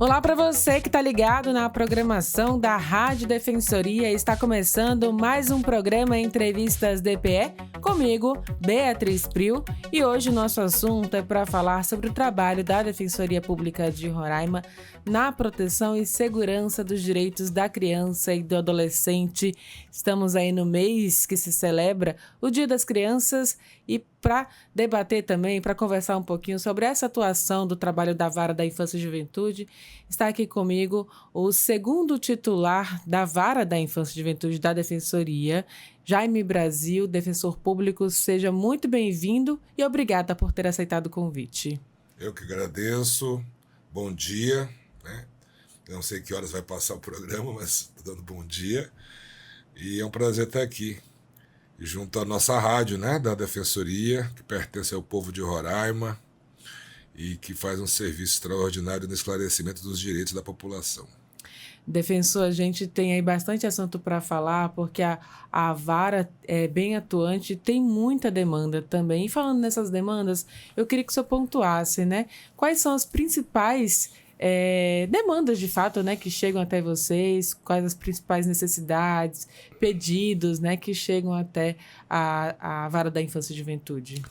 Olá para você que está ligado na programação da Rádio Defensoria. Está começando mais um programa Entrevistas DPE, comigo, Beatriz Priu. E hoje o nosso assunto é para falar sobre o trabalho da Defensoria Pública de Roraima na proteção e segurança dos direitos da criança e do adolescente. Estamos aí no mês que se celebra o Dia das Crianças e para debater também, para conversar um pouquinho sobre essa atuação do trabalho da Vara da Infância e Juventude, está aqui comigo o segundo titular da Vara da Infância e Juventude da Defensoria, Jaime Brasil, defensor público. Seja muito bem-vindo e obrigada por ter aceitado o convite. Eu que agradeço. Bom dia. Eu não sei que horas vai passar o programa, mas estou dando bom dia. E é um prazer estar aqui, junto à nossa rádio, da Defensoria, que pertence ao povo de Roraima e que faz um serviço extraordinário no esclarecimento dos direitos da população. Defensor, a gente tem aí bastante assunto para falar, porque a vara é bem atuante e tem muita demanda também. E falando nessas demandas, eu queria que o senhor pontuasse, quais são as principais demandas, de fato, que chegam até vocês, quais as principais necessidades, pedidos, que chegam até a Vara da Infância e Juventude.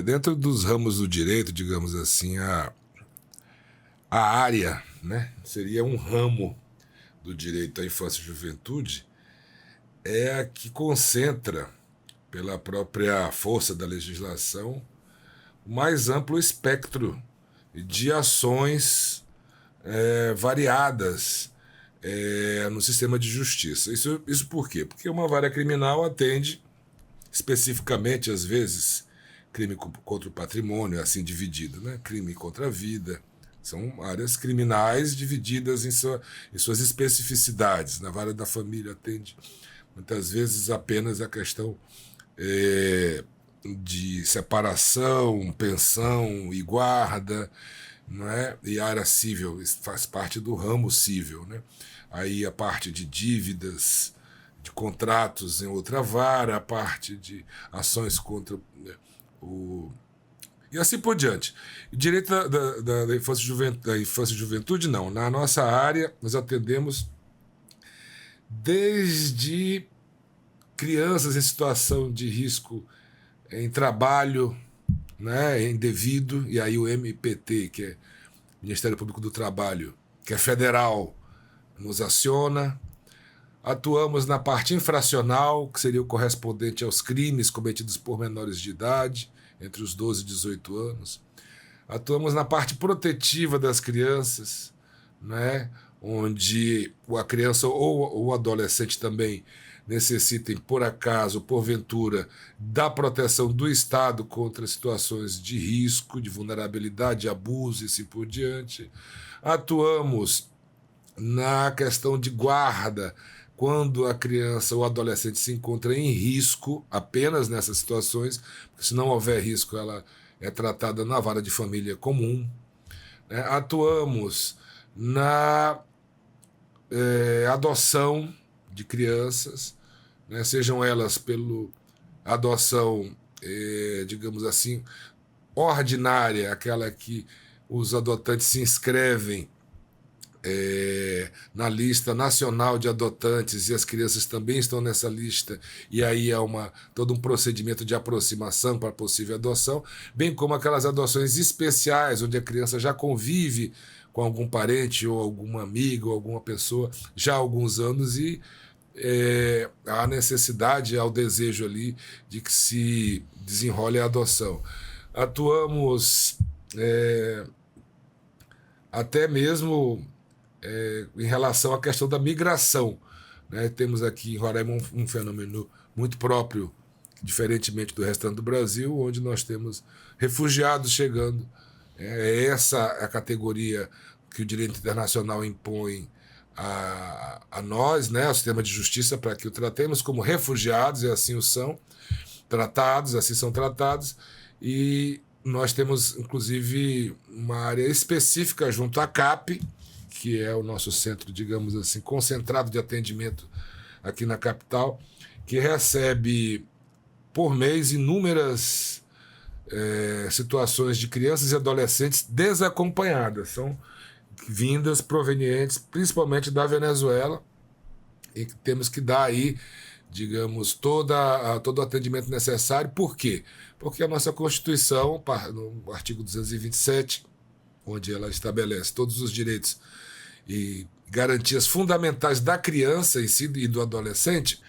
Dentro dos ramos do direito, digamos assim, a área, seria um ramo do direito à infância e juventude, é a que concentra, pela própria força da legislação, o mais amplo espectro de ações variadas no sistema de justiça. Isso por quê? Porque uma vara criminal atende especificamente, às vezes, crime contra o patrimônio, assim dividido, crime contra a vida. São áreas criminais divididas em suas especificidades. Na vara da família atende, muitas vezes, apenas a questão de separação, pensão e guarda, e a área civil faz parte do ramo civil. Aí a parte de dívidas, de contratos em outra vara, a parte de ações contra e assim por diante. Direito da infância e juventude, não. Na nossa área, nós atendemos desde crianças em situação de risco em trabalho indevido, e aí o MPT, que é Ministério Público do Trabalho, que é federal, nos aciona. Atuamos na parte infracional, que seria o correspondente aos crimes cometidos por menores de idade, entre os 12 e 18 anos. Atuamos na parte protetiva das crianças, onde a criança ou o adolescente também necessitem, por acaso, porventura, da proteção do Estado contra situações de risco, de vulnerabilidade, abuso e assim por diante. Atuamos na questão de guarda, quando a criança ou adolescente se encontra em risco, apenas nessas situações, porque se não houver risco, ela é tratada na vara de família comum. Atuamos na adoção de crianças, sejam elas pela adoção, digamos assim, ordinária, aquela que os adotantes se inscrevem na lista nacional de adotantes e as crianças também estão nessa lista, e aí é todo um procedimento de aproximação para possível adoção, bem como aquelas adoções especiais, onde a criança já convive com algum parente ou algum amigo ou alguma pessoa já há alguns anos e há necessidade, há o desejo ali de que se desenrole a adoção. Atuamos até mesmo em relação à questão da migração. Temos aqui em Roraima um fenômeno muito próprio, diferentemente do restante do Brasil, onde nós temos refugiados chegando. Essa é a categoria que o direito internacional impõe a nós, ao sistema de justiça, para que o tratemos como refugiados, e assim são tratados, e nós temos, inclusive, uma área específica junto à CAP, que é o nosso centro, digamos assim, concentrado de atendimento aqui na capital, que recebe por mês inúmeras situações de crianças e adolescentes desacompanhadas. São vindas provenientes principalmente da Venezuela, e que temos que dar aí, digamos, todo o atendimento necessário. Por quê? Porque a nossa Constituição, no artigo 227, onde ela estabelece todos os direitos e garantias fundamentais da criança em si e do adolescente,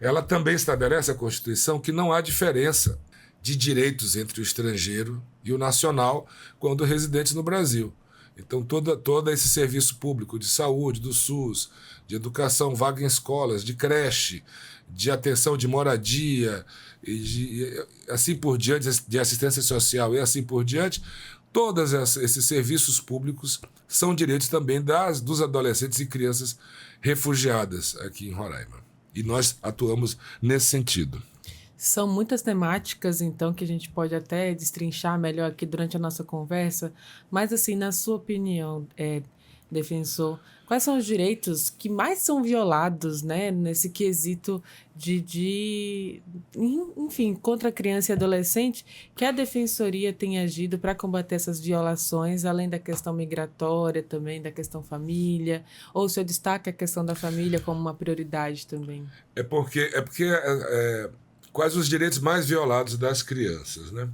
ela também estabelece, a Constituição, que não há diferença de direitos entre o estrangeiro e o nacional quando residentes no Brasil. Então, todo esse serviço público de saúde, do SUS, de educação, vaga em escolas, de creche, de atenção de moradia, e assim por diante, de assistência social e assim por diante, todos esses serviços públicos são direitos também dos adolescentes e crianças refugiadas aqui em Roraima. E nós atuamos nesse sentido. São muitas temáticas, então, que a gente pode até destrinchar melhor aqui durante a nossa conversa, mas, assim, na sua opinião, defensor, quais são os direitos que mais são violados, né, nesse quesito enfim, contra a criança e adolescente, que a Defensoria tem agido para combater essas violações, além da questão migratória também, da questão família, ou o senhor destaca a questão da família como uma prioridade também? É porque quais os direitos mais violados das crianças, né,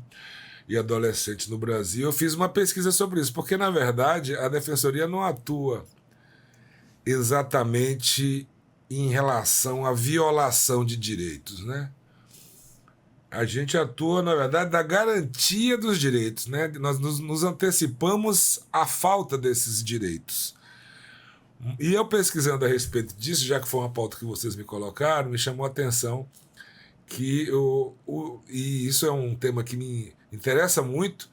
e adolescentes no Brasil. Eu fiz uma pesquisa sobre isso, porque, na verdade, a Defensoria não atua exatamente em relação à violação de direitos, né? A gente atua, na verdade, na garantia dos direitos, né? Nós nos antecipamos à falta desses direitos. E eu, pesquisando a respeito disso, já que foi uma pauta que vocês me colocaram, me chamou a atenção que e isso é um tema que me interessa muito,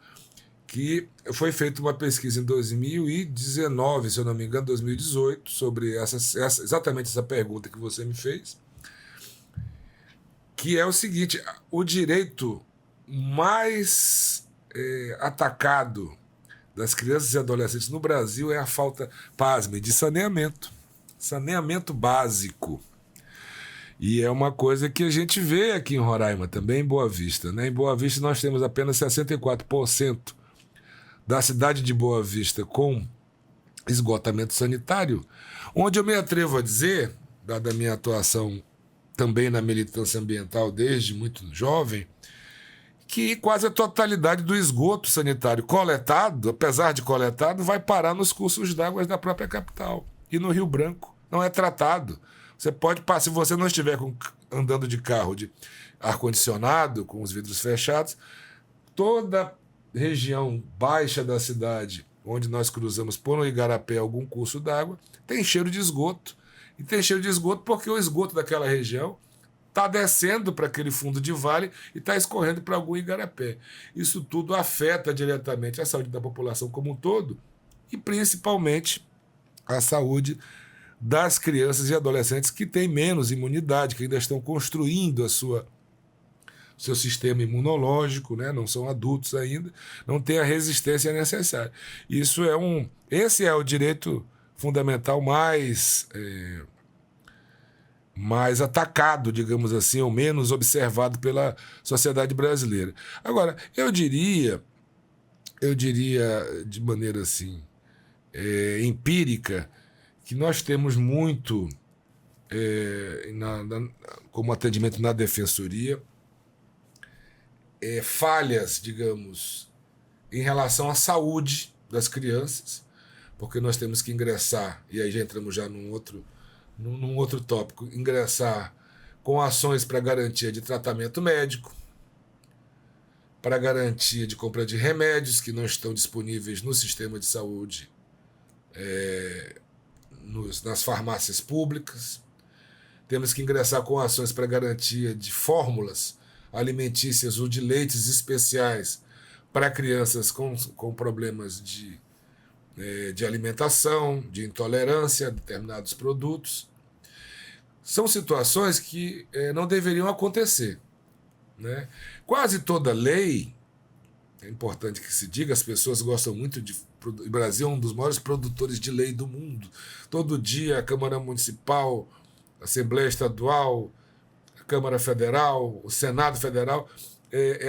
que foi feita uma pesquisa em 2019, se eu não me engano, 2018, sobre exatamente essa pergunta que você me fez, que é o seguinte: o direito mais atacado das crianças e adolescentes no Brasil é a falta, pasme, de saneamento básico. E é uma coisa que a gente vê aqui em Roraima, também em Boa Vista, né? Em Boa Vista nós temos apenas 64% da cidade de Boa Vista com esgotamento sanitário, onde eu me atrevo a dizer, dada a minha atuação também na militância ambiental desde muito jovem, que quase a totalidade do esgoto sanitário coletado, apesar de coletado, vai parar nos cursos d'água da própria capital e no Rio Branco. Não é tratado. Você pode passar, se você não estiver andando de carro de ar-condicionado, com os vidros fechados, toda região baixa da cidade, onde nós cruzamos por um igarapé algum curso d'água, tem cheiro de esgoto. E tem cheiro de esgoto porque o esgoto daquela região está descendo para aquele fundo de vale e está escorrendo para algum igarapé. Isso tudo afeta diretamente a saúde da população como um todo e principalmente a saúde das crianças e adolescentes que têm menos imunidade, que ainda estão construindo seu sistema imunológico, né? Não são adultos ainda, não têm a resistência necessária. Esse é o direito fundamental mais atacado, digamos assim, ou menos observado pela sociedade brasileira. Agora, eu diria de maneira assim, empírica, que nós temos muito como atendimento na Defensoria, falhas, digamos, em relação à saúde das crianças, porque nós temos que ingressar, e aí já entramos já num outro tópico, ingressar com ações para garantia de tratamento médico, para garantia de compra de remédios que não estão disponíveis no sistema de saúde, nas farmácias públicas. Temos que ingressar com ações para garantia de fórmulas alimentícias ou de leites especiais para crianças com problemas de alimentação, de intolerância a determinados produtos. São situações que não deveriam acontecer, né? Quase toda lei, é importante que se diga, as pessoas gostam muito o Brasil é um dos maiores produtores de lei do mundo. Todo dia a Câmara Municipal, a Assembleia Estadual, a Câmara Federal, o Senado Federal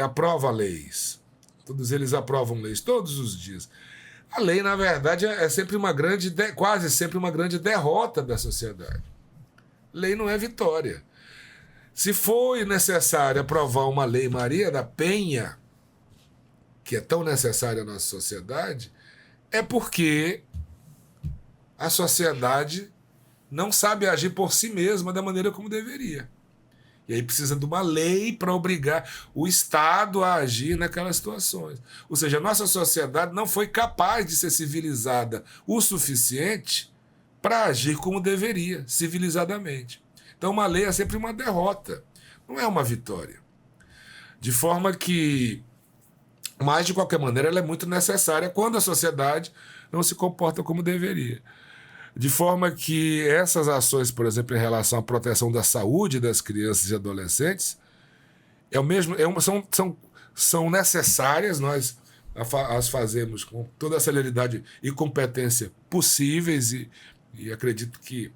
aprova leis. Todos eles aprovam leis todos os dias. A lei, na verdade, é sempre quase sempre uma grande derrota da sociedade. Lei não é vitória. Se foi necessário aprovar uma lei Maria da Penha, que é tão necessária à nossa sociedade, é porque a sociedade não sabe agir por si mesma da maneira como deveria. E aí precisa de uma lei para obrigar o Estado a agir naquelas situações. Ou seja, a nossa sociedade não foi capaz de ser civilizada o suficiente para agir como deveria, civilizadamente. Então uma lei é sempre uma derrota, não é uma vitória. De forma que, mas de qualquer maneira, ela é muito necessária quando a sociedade não se comporta como deveria. De forma que essas ações, por exemplo, em relação à proteção da saúde das crianças e adolescentes, são necessárias, nós as fazemos com toda a celeridade e competência possíveis e acredito que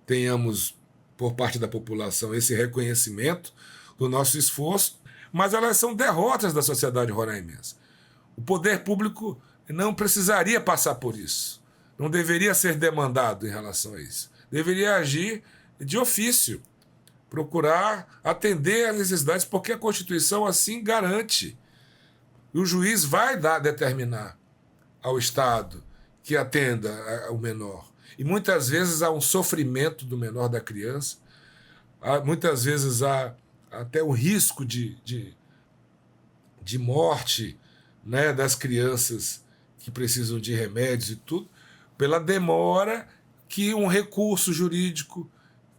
tenhamos, por parte da população, esse reconhecimento do nosso esforço, mas elas são derrotas da sociedade roraimense. O poder público não precisaria passar por isso. Não deveria ser demandado em relação a isso. Deveria agir de ofício, procurar atender às necessidades, porque a Constituição assim garante. E o juiz vai determinar ao Estado que atenda ao menor. E muitas vezes há um sofrimento do menor, da criança, muitas vezes há até o risco de morte, né, das crianças que precisam de remédios e tudo, pela demora que um recurso jurídico,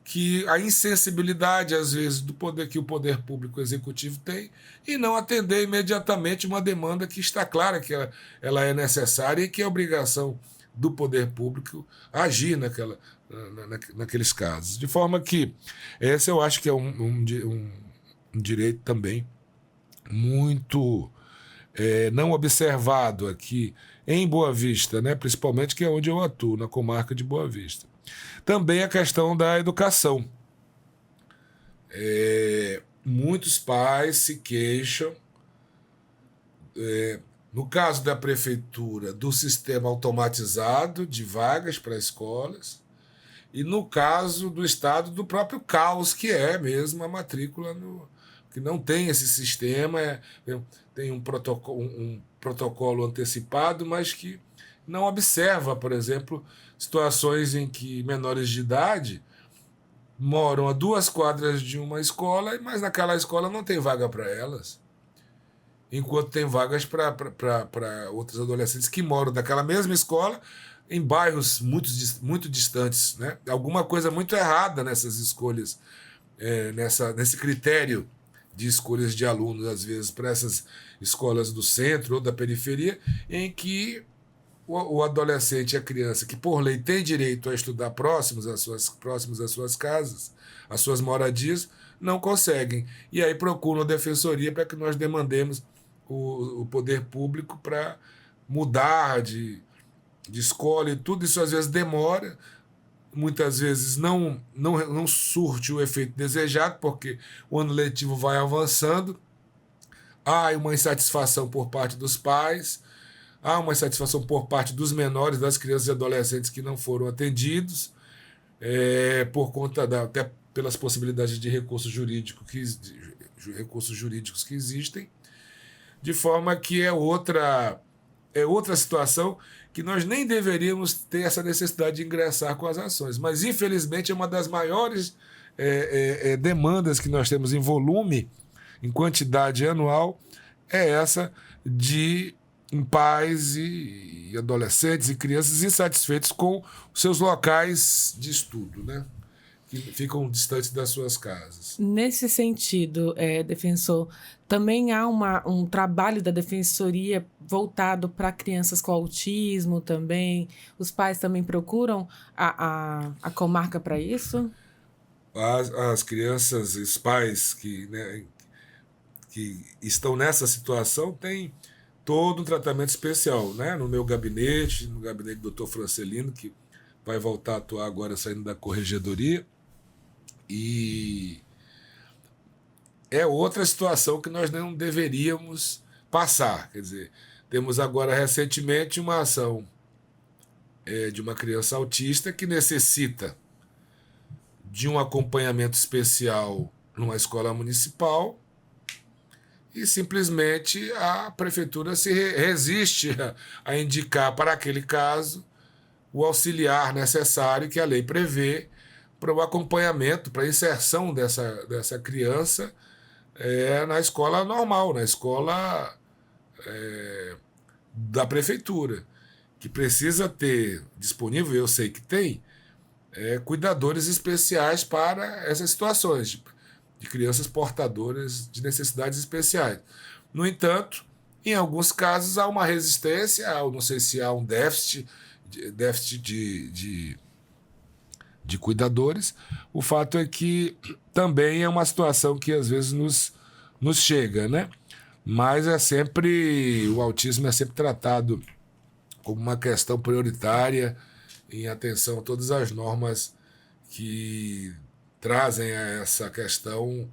que a insensibilidade, às vezes, do poder que o poder público executivo tem, e não atender imediatamente uma demanda que está clara que ela é necessária e que é obrigação do poder público agir naqueles casos. De forma que esse eu acho que é um direito também muito não observado aqui em Boa Vista, né? Principalmente que é onde eu atuo, na comarca de Boa Vista. Também a questão da educação. Muitos pais se queixam, no caso da prefeitura, do sistema automatizado de vagas para escolas, e no caso do Estado, do próprio caos que é mesmo a matrícula, que não tem esse sistema, tem um protocolo antecipado, mas que não observa, por exemplo, situações em que menores de idade moram a 2 quadras de uma escola, mas naquela escola não tem vaga para elas, enquanto tem vagas para outros adolescentes que moram naquela mesma escola em bairros muito distantes, né? Alguma coisa muito errada nessas escolhas, nesse critério de escolhas de alunos, às vezes, para essas escolas do centro ou da periferia, em que o adolescente e a criança, que por lei tem direito a estudar próximos às suas casas, às suas moradias, não conseguem. E aí procuram a defensoria para que nós demandemos o poder público para mudar de escola e tudo. Isso às vezes demora, muitas vezes não surte o efeito desejado, porque o ano letivo vai avançando, há uma insatisfação por parte dos pais, há uma insatisfação por parte dos menores, das crianças e adolescentes que não foram atendidos, por conta até pelas possibilidades de recursos jurídicos que existem, de forma que é outra situação que nós nem deveríamos ter essa necessidade de ingressar com as ações. Mas, infelizmente, é uma das maiores demandas que nós temos em volume, em quantidade anual, é essa de pais e adolescentes e crianças insatisfeitos com os seus locais de estudo, né? Que ficam distantes das suas casas. Nesse sentido, defensor, também há um trabalho da defensoria voltado para crianças com autismo também? Os pais também procuram a comarca para isso? As crianças e os pais que estão nessa situação têm todo um tratamento especial, né? No meu gabinete, no gabinete do Dr. Francelino, que vai voltar a atuar agora saindo da corregedoria. E é outra situação que nós não deveríamos passar. Quer dizer, Temos agora, recentemente, uma ação de uma criança autista que necessita de um acompanhamento especial numa escola municipal e simplesmente a prefeitura se resiste a indicar para aquele caso o auxiliar necessário que a lei prevê para o acompanhamento, para a inserção dessa criança na escola normal, na escola da prefeitura, que precisa ter disponível, eu sei que tem, cuidadores especiais para essas situações de crianças portadoras de necessidades especiais. No entanto, em alguns casos há uma resistência, não sei se há um déficit de cuidadores. O fato é que também é uma situação que às vezes nos chega, né? Mas o autismo é sempre tratado como uma questão prioritária, em atenção a todas as normas que trazem a essa questão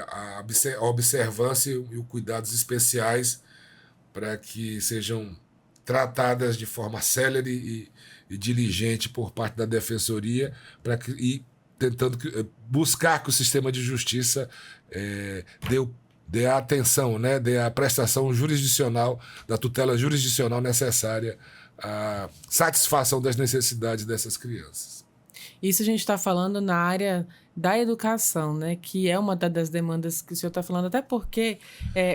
a observância e os cuidados especiais para que sejam tratadas de forma célere e diligente por parte da Defensoria e tentando buscar que o sistema de justiça dê a atenção, né, dê a prestação jurisdicional, da tutela jurisdicional necessária à satisfação das necessidades dessas crianças. Isso a gente está falando na área da educação, né? Que é uma das demandas que o senhor está falando, até porque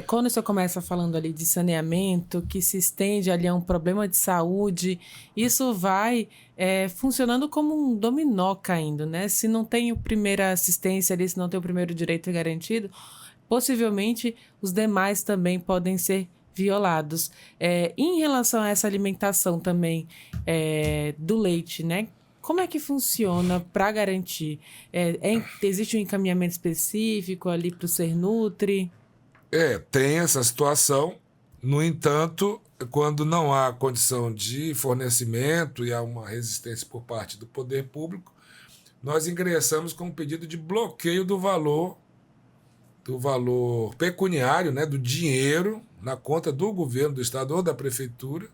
quando o senhor começa falando ali de saneamento, que se estende ali a um problema de saúde, isso vai funcionando como um dominó caindo, né? Se não tem a primeira assistência ali, se não tem o primeiro direito garantido, possivelmente os demais também podem ser violados. Em relação a essa alimentação também do leite, né? Como é que funciona para garantir? Existe um encaminhamento específico ali para o Sernutri? Tem essa situação. No entanto, quando não há condição de fornecimento e há uma resistência por parte do poder público, nós ingressamos com um pedido de bloqueio do valor pecuniário, né, do dinheiro na conta do governo do estado ou da prefeitura,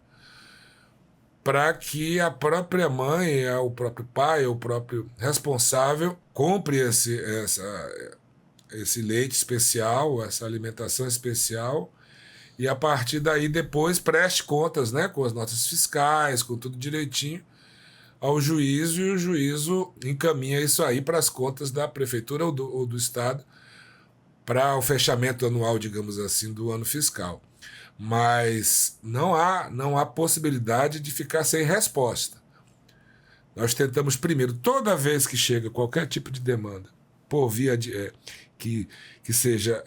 para que a própria mãe, o próprio pai, o próprio responsável compre esse leite especial, essa alimentação especial, e a partir daí depois preste contas, né, com as notas fiscais, com tudo direitinho, ao juízo, e o juízo encaminha isso aí para as contas da prefeitura ou do estado para o fechamento anual, digamos assim, do ano fiscal. Mas não há possibilidade de ficar sem resposta. Nós tentamos primeiro, toda vez que chega qualquer tipo de demanda, por via que seja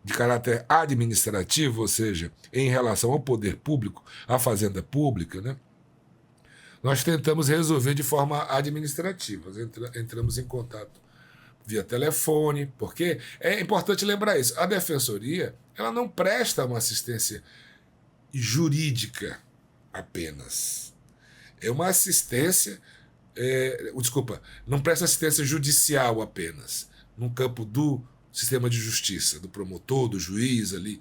de caráter administrativo, ou seja, em relação ao poder público, à fazenda pública, né, nós tentamos resolver de forma administrativa. Entramos em contato via telefone, porque é importante lembrar isso. A Defensoria, ela não presta uma assistência jurídica apenas. É uma assistência... não presta assistência judicial apenas, no campo do sistema de justiça, do promotor, do juiz ali,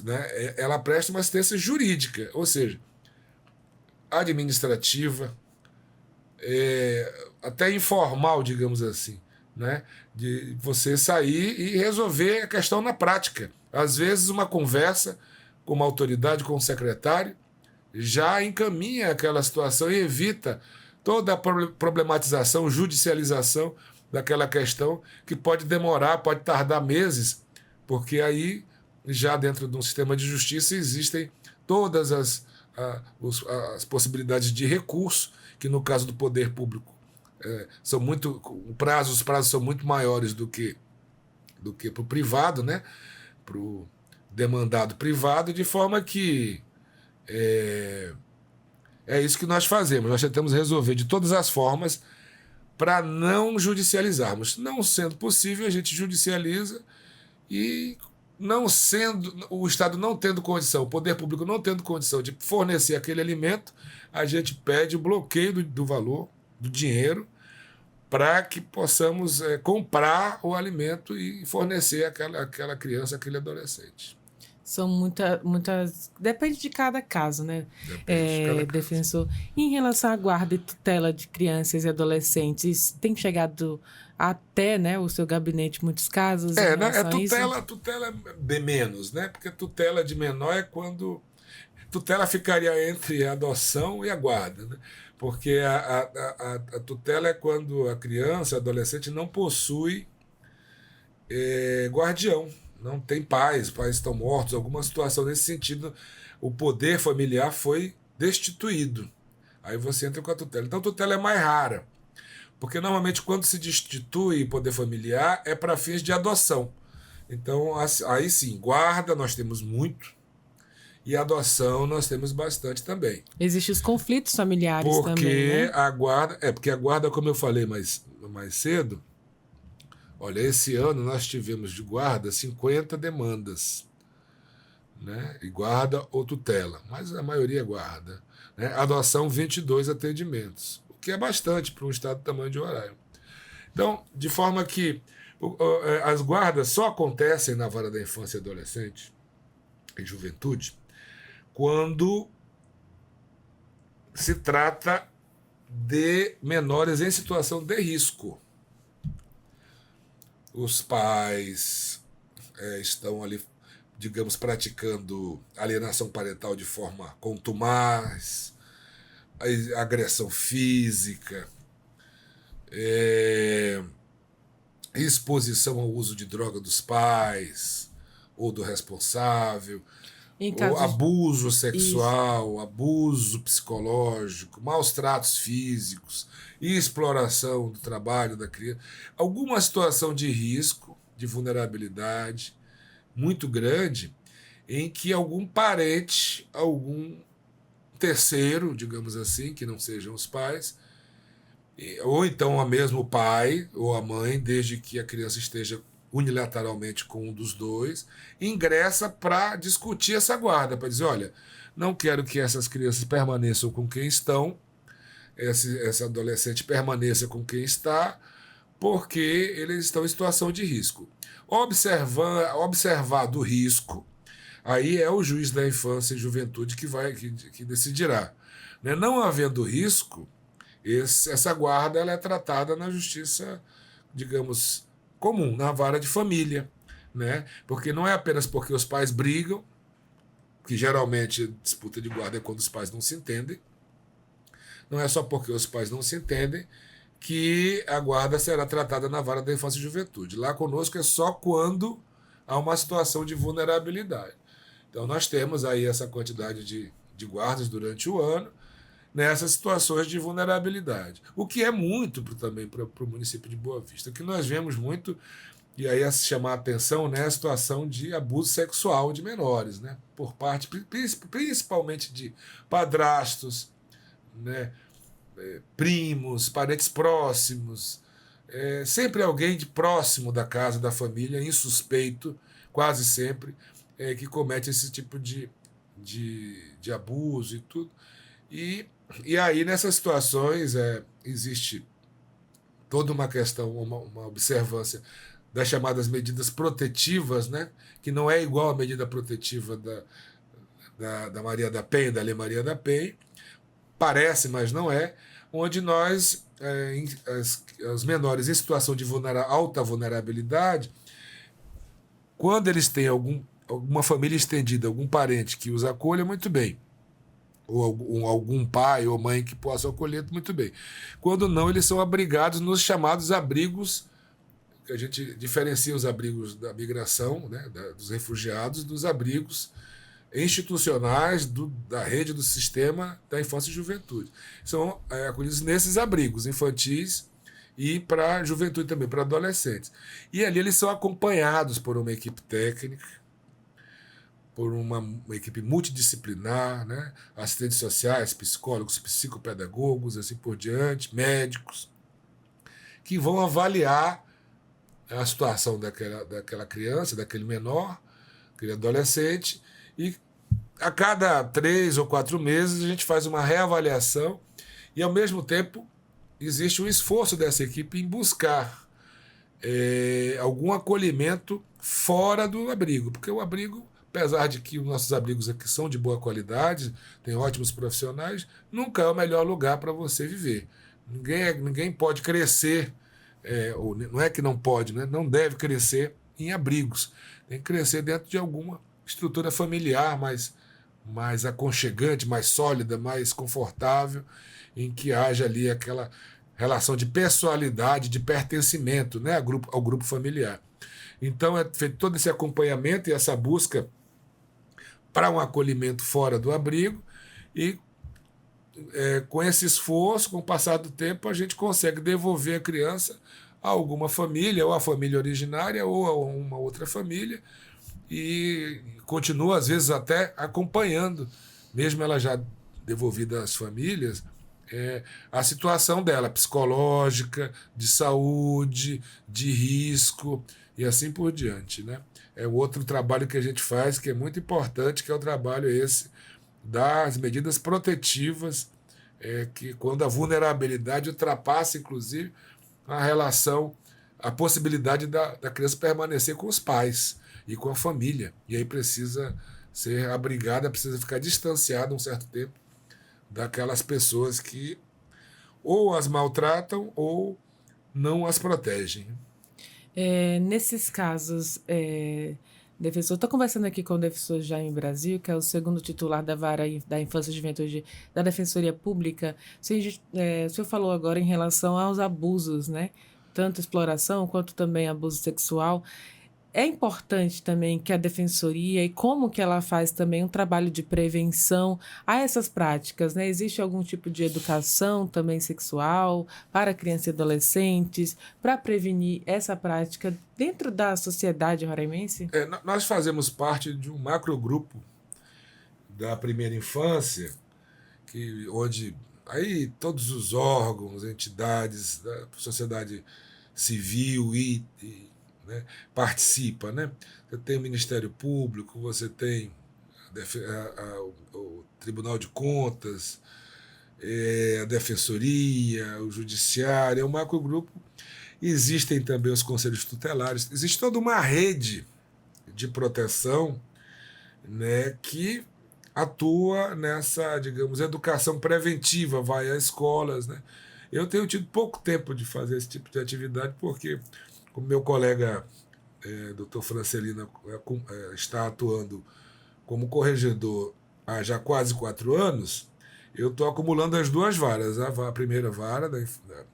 né? Ela presta uma assistência jurídica, ou seja, administrativa, até informal, digamos assim, né? De você sair e resolver a questão na prática. Às vezes uma conversa com uma autoridade, com um secretário, já encaminha aquela situação e evita toda a problematização, judicialização daquela questão, que pode demorar, pode tardar meses, porque aí, já dentro de um sistema de justiça, existem todas as possibilidades de recurso, que no caso do poder público os prazos são muito maiores do que para o privado, né? Para o demandado privado, de forma que é isso que nós fazemos. Nós tentamos resolver de todas as formas para não judicializarmos. Não sendo possível, a gente judicializa, e o Estado não tendo condição, o poder público não tendo condição de fornecer aquele alimento, a gente pede o bloqueio do valor, do dinheiro, para que possamos comprar o alimento e fornecer aquela criança, aquele adolescente. São muitas. Depende de cada caso, né? Depende de cada caso. Defensor. Em relação à guarda e tutela de crianças e adolescentes, tem chegado até, né, o seu gabinete muitos casos em relação a isso? Tutela é bem menos, né? Porque tutela de menor é quando. Tutela ficaria entre a adoção e a guarda, né? Porque a tutela é quando a criança, a adolescente não possui guardião. Não tem pais, pais estão mortos, alguma situação nesse sentido, o poder familiar foi destituído. Aí você entra com a tutela. Então a tutela é mais rara, porque normalmente quando se destitui poder familiar é para fins de adoção. Então aí sim, guarda nós temos muito e adoção nós temos bastante também. Existem os conflitos familiares porque também, né? Porque a guarda, como eu falei mais cedo, olha, esse ano nós tivemos de guarda 50 demandas, né? E guarda ou tutela, mas a maioria é guarda. Né? Adoção, 22 atendimentos, o que é bastante para um estado do tamanho de Roraima. Então, de forma que as guardas só acontecem na vara da infância e adolescente e juventude quando se trata de menores em situação de risco. Os pais estão ali, digamos, praticando alienação parental de forma contumaz, agressão física, exposição ao uso de droga dos pais ou do responsável, ou abuso sexual, isso, abuso psicológico, maus tratos físicos, exploração do trabalho da criança, alguma situação de risco, de vulnerabilidade muito grande, em que algum parente, algum terceiro, digamos assim, que não sejam os pais, ou então mesmo o pai ou a mãe, desde que a criança esteja unilateralmente com um dos dois, ingressa para discutir essa guarda, para dizer, olha, não quero que essas crianças permaneçam com quem estão, esse adolescente permaneça com quem está, porque eles estão em situação de risco. Observado o risco, aí é o juiz da infância e juventude que decidirá. Né? Não havendo risco, essa guarda ela é tratada na justiça, digamos, comum, na vara de família, né? Porque não é apenas porque os pais brigam, que geralmente disputa de guarda é quando os pais não se entendem, não é só porque os pais não se entendem que a guarda será tratada na vara da infância e juventude. Lá conosco é só quando há uma situação de vulnerabilidade. Então nós temos aí essa quantidade de guardas durante o ano, nessas situações de vulnerabilidade. O que é muito também para o município de Boa Vista. O que nós vemos muito, e aí a chamar a atenção, né, a situação de abuso sexual de menores, né, por parte principalmente de padrastos, né, primos, parentes próximos, sempre alguém de próximo da casa, da família, insuspeito, quase sempre, que comete esse tipo de abuso e tudo. E aí, nessas situações, existe toda uma questão, uma observância das chamadas medidas protetivas, né? Que não é igual à medida protetiva da Maria da Penha, da Lei Maria da Penha, parece, mas não é, onde nós, os menores em situação de alta vulnerabilidade, quando eles têm alguma família estendida, algum parente que os acolha, muito bem, ou algum pai ou mãe que possa acolher, muito bem. Quando não, eles são abrigados nos chamados abrigos, que a gente diferencia os abrigos da migração, né, dos refugiados, dos abrigos institucionais da rede do sistema da infância e juventude. São acolhidos nesses abrigos infantis e para juventude também, para adolescentes. E ali eles são acompanhados por uma equipe técnica, por uma equipe multidisciplinar, né? Assistentes sociais, psicólogos, psicopedagogos, assim por diante, médicos, que vão avaliar a situação daquela criança, daquele menor, aquele adolescente, e a cada 3 ou 4 meses a gente faz uma reavaliação e, ao mesmo tempo, existe um esforço dessa equipe em buscar algum acolhimento fora do abrigo, porque o abrigo apesar de que os nossos abrigos aqui são de boa qualidade, tem ótimos profissionais, nunca é o melhor lugar para você viver. Ninguém pode crescer, ou não é que não pode, né? Não deve crescer em abrigos. Tem que crescer dentro de alguma estrutura familiar mais aconchegante, mais sólida, mais confortável, em que haja ali aquela relação de pessoalidade, de pertencimento, né, ao grupo familiar. Então é feito todo esse acompanhamento e essa busca para um acolhimento fora do abrigo e com esse esforço, com o passar do tempo, a gente consegue devolver a criança a alguma família, ou a família originária, ou a uma outra família, e continua, às vezes, até acompanhando, mesmo ela já devolvida às famílias, a situação dela, psicológica, de saúde, de risco, e assim por diante, né? É o outro trabalho que a gente faz, que é muito importante, que é o trabalho esse das medidas protetivas, que quando a vulnerabilidade ultrapassa, inclusive, a relação, a possibilidade da criança permanecer com os pais e com a família. E aí precisa ser abrigada, precisa ficar distanciada um certo tempo daquelas pessoas que ou as maltratam ou não as protegem. Nesses casos, defensor, estou conversando aqui com o defensor Jaime Brasil, que é o segundo titular da Vara da Infância e Juventude da Defensoria Pública. O senhor falou agora em relação aos abusos, né? Tanto exploração quanto também abuso sexual. É importante também que a Defensoria e como que ela faz também um trabalho de prevenção a essas práticas, né? Existe algum tipo de educação também sexual para crianças e adolescentes para prevenir essa prática dentro da sociedade roraimense? Nós fazemos parte de um macrogrupo da primeira infância, onde aí todos os órgãos, entidades da sociedade civil né, participa, né? Você tem o Ministério Público, você tem o Tribunal de Contas, a Defensoria, o Judiciário, é um macrogrupo. Existem também os conselhos tutelares, existe toda uma rede de proteção, né, que atua nessa, digamos, educação preventiva, vai às escolas, né? Eu tenho tido pouco tempo de fazer esse tipo de atividade, porque o meu colega, Dr. Francelino, está atuando como corregedor há já quase 4 anos, eu estou acumulando as duas varas, a primeira vara, a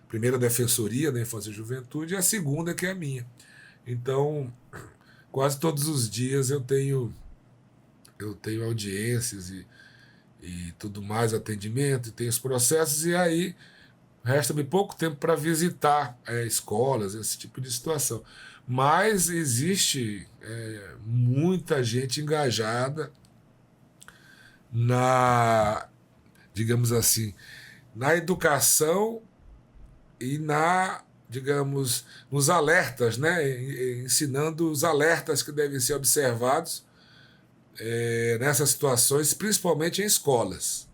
primeira defensoria da infância e juventude, e a segunda, que é a minha. Então, quase todos os dias eu tenho audiências e tudo mais, atendimento, e tenho os processos, e aí resta-me pouco tempo para visitar escolas, esse tipo de situação. Mas existe muita gente engajada digamos assim, na educação e digamos, nos alertas, né? Ensinando os alertas que devem ser observados nessas situações, principalmente em escolas.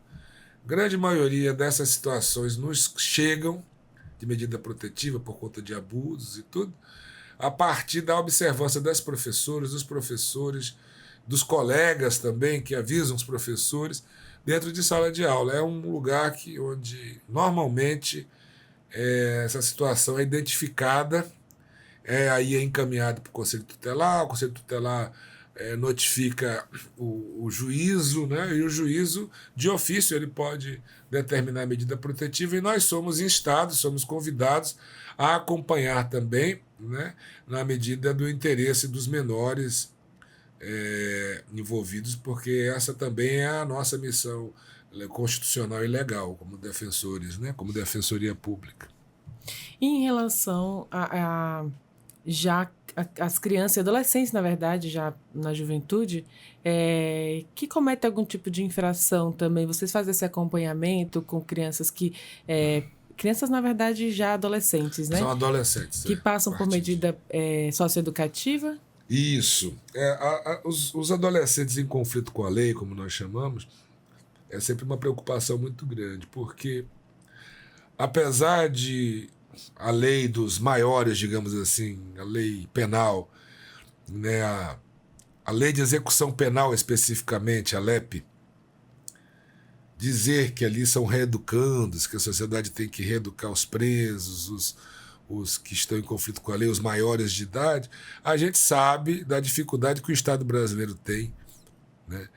Grande maioria dessas situações nos chegam de medida protetiva por conta de abusos e tudo, a partir da observância das professoras, dos professores, dos colegas também, que avisam os professores, dentro de sala de aula. É um lugar onde normalmente essa situação é identificada, aí é encaminhado para o Conselho Tutelar notifica o juízo, né? E o juízo, de ofício, ele pode determinar a medida protetiva, e nós somos instados, somos convidados a acompanhar também, né? Na medida do interesse dos menores envolvidos, porque essa também é a nossa missão constitucional e legal, como defensores, né? Como Defensoria Pública. E em relação já as crianças e adolescentes, na verdade, já na juventude, que cometem algum tipo de infração também, vocês fazem esse acompanhamento com crianças crianças, na verdade, já adolescentes, né? São adolescentes. Que passam por medida socioeducativa? Isso. Os adolescentes em conflito com a lei, como nós chamamos, é sempre uma preocupação muito grande, porque apesar de a lei dos maiores, digamos assim, a lei penal, né, a Lei de Execução Penal especificamente, a LEP, dizer que ali são reeducandos, que a sociedade tem que reeducar os presos, os que estão em conflito com a lei, os maiores de idade, a gente sabe da dificuldade que o Estado brasileiro tem, né,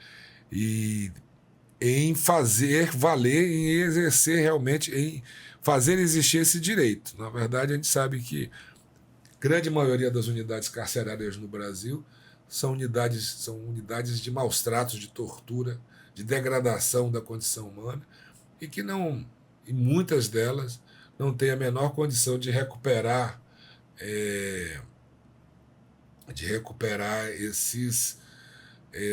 e em fazer valer, em exercer realmente, em fazer existir esse direito. Na verdade, a gente sabe que a grande maioria das unidades carcerárias no Brasil são unidades de maus tratos, de tortura, de degradação da condição humana, e que não, e muitas delas não têm a menor condição de recuperar esses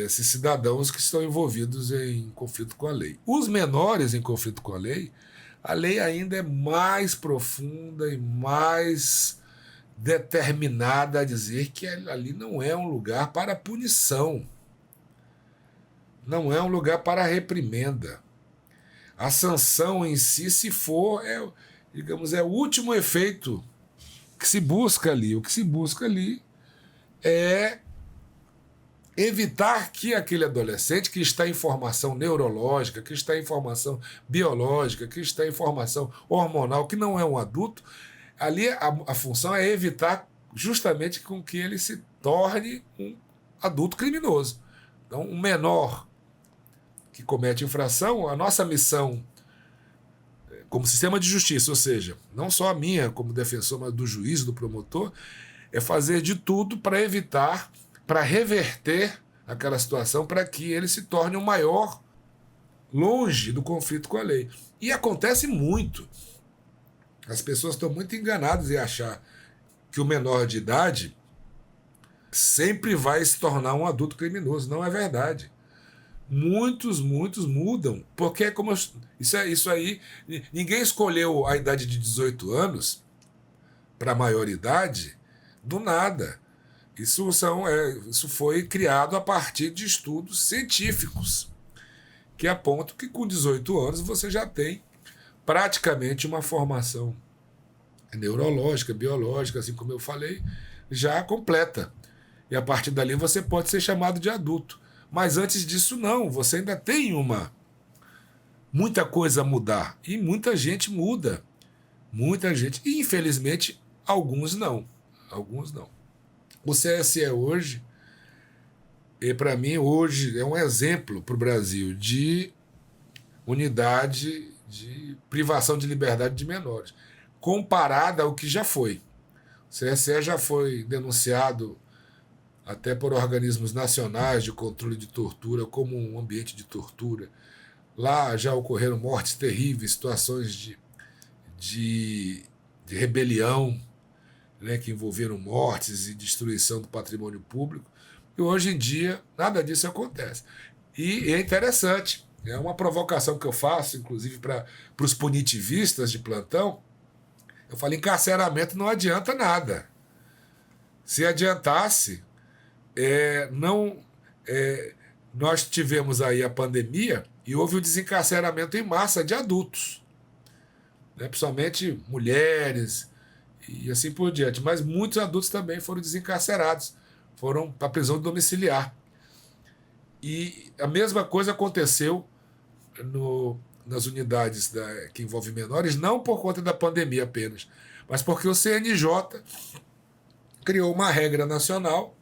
cidadãos que estão envolvidos em conflito com a lei. Os menores em conflito com a lei ainda é mais profunda e mais determinada a dizer que ali não é um lugar para punição, não é um lugar para reprimenda. A sanção em si, se for, é o último efeito que se busca ali. O que se busca ali é evitar que aquele adolescente que está em formação neurológica, que está em formação biológica, que está em formação hormonal, que não é um adulto, ali a função é evitar justamente com que ele se torne um adulto criminoso. Então, um menor que comete infração, a nossa missão como sistema de justiça, ou seja, não só a minha como defensor, mas do juiz, do promotor, é fazer de tudo para evitar, para reverter aquela situação, para que ele se torne o maior longe do conflito com a lei. E acontece muito. As pessoas estão muito enganadas em achar que o menor de idade sempre vai se tornar um adulto criminoso. Não é verdade. Muitos mudam, porque isso aí, ninguém escolheu a idade de 18 anos para a maioridade do nada. Isso foi criado a partir de estudos científicos, que apontam que com 18 anos você já tem praticamente uma formação neurológica, biológica, assim como eu falei, já completa. E a partir dali você pode ser chamado de adulto. Mas antes disso não, você ainda tem muita coisa a mudar. E muita gente muda. Muita gente. E infelizmente alguns não. O CSE hoje, para mim hoje, é um exemplo para o Brasil de unidade de privação de liberdade de menores, comparada ao que já foi. O CSE já foi denunciado até por organismos nacionais de controle de tortura como um ambiente de tortura. Lá já ocorreram mortes terríveis, situações de rebelião, né, que envolveram mortes e destruição do patrimônio público. E hoje em dia nada disso acontece. E é interessante, é uma provocação que eu faço, inclusive para os punitivistas de plantão. Eu falo, encarceramento não adianta nada. Se adiantasse, nós tivemos aí a pandemia e houve o desencarceramento em massa de adultos, né, principalmente mulheres e assim por diante, mas muitos adultos também foram desencarcerados, foram para a prisão domiciliar. E a mesma coisa aconteceu nas unidades que envolvem menores, não por conta da pandemia apenas, mas porque o CNJ criou uma regra nacional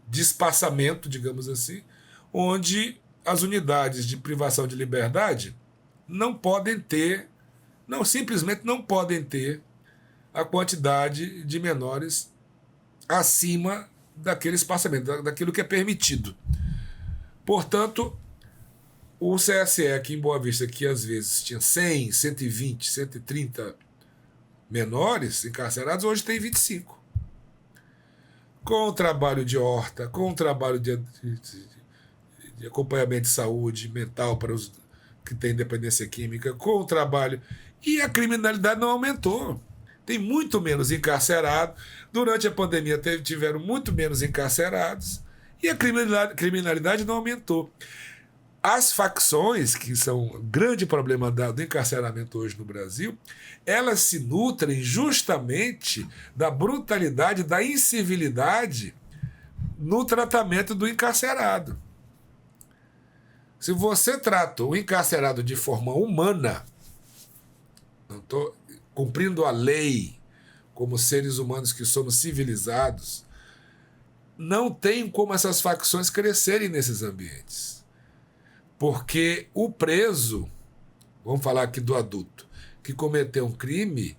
de espaçamento, digamos assim, onde as unidades de privação de liberdade simplesmente não podem ter a quantidade de menores acima daquele espaçamento, daquilo que é permitido. Portanto, o CSE aqui em Boa Vista, que às vezes tinha 100, 120, 130 menores encarcerados, hoje tem 25. Com o trabalho de horta, com o trabalho de acompanhamento de saúde mental para os que têm dependência química, com o trabalho... E a criminalidade não aumentou. Tem muito menos encarcerados. Durante a pandemia tiveram muito menos encarcerados e a criminalidade não aumentou. As facções, que são o grande problema do encarceramento hoje no Brasil, elas se nutrem justamente da brutalidade, da incivilidade no tratamento do encarcerado. Se você trata o encarcerado de forma humana, não estou cumprindo a lei como seres humanos que somos civilizados, não tem como essas facções crescerem nesses ambientes. Porque o preso, vamos falar aqui do adulto, que cometeu um crime,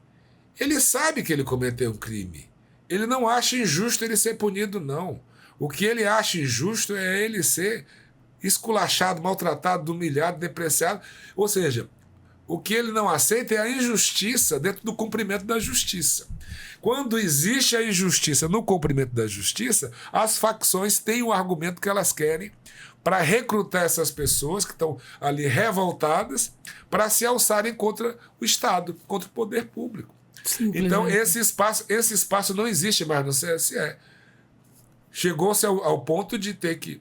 ele sabe que ele cometeu um crime. Ele não acha injusto ele ser punido, não. O que ele acha injusto é ele ser esculachado, maltratado, humilhado, depreciado. Ou seja, o que ele não aceita é a injustiça dentro do cumprimento da justiça. Quando existe a injustiça no cumprimento da justiça, as facções têm o argumento que elas querem para recrutar essas pessoas que estão ali revoltadas para se alçarem contra o Estado, contra o poder público. Então, esse espaço não existe mais no CSE. Chegou-se ao ponto de ter que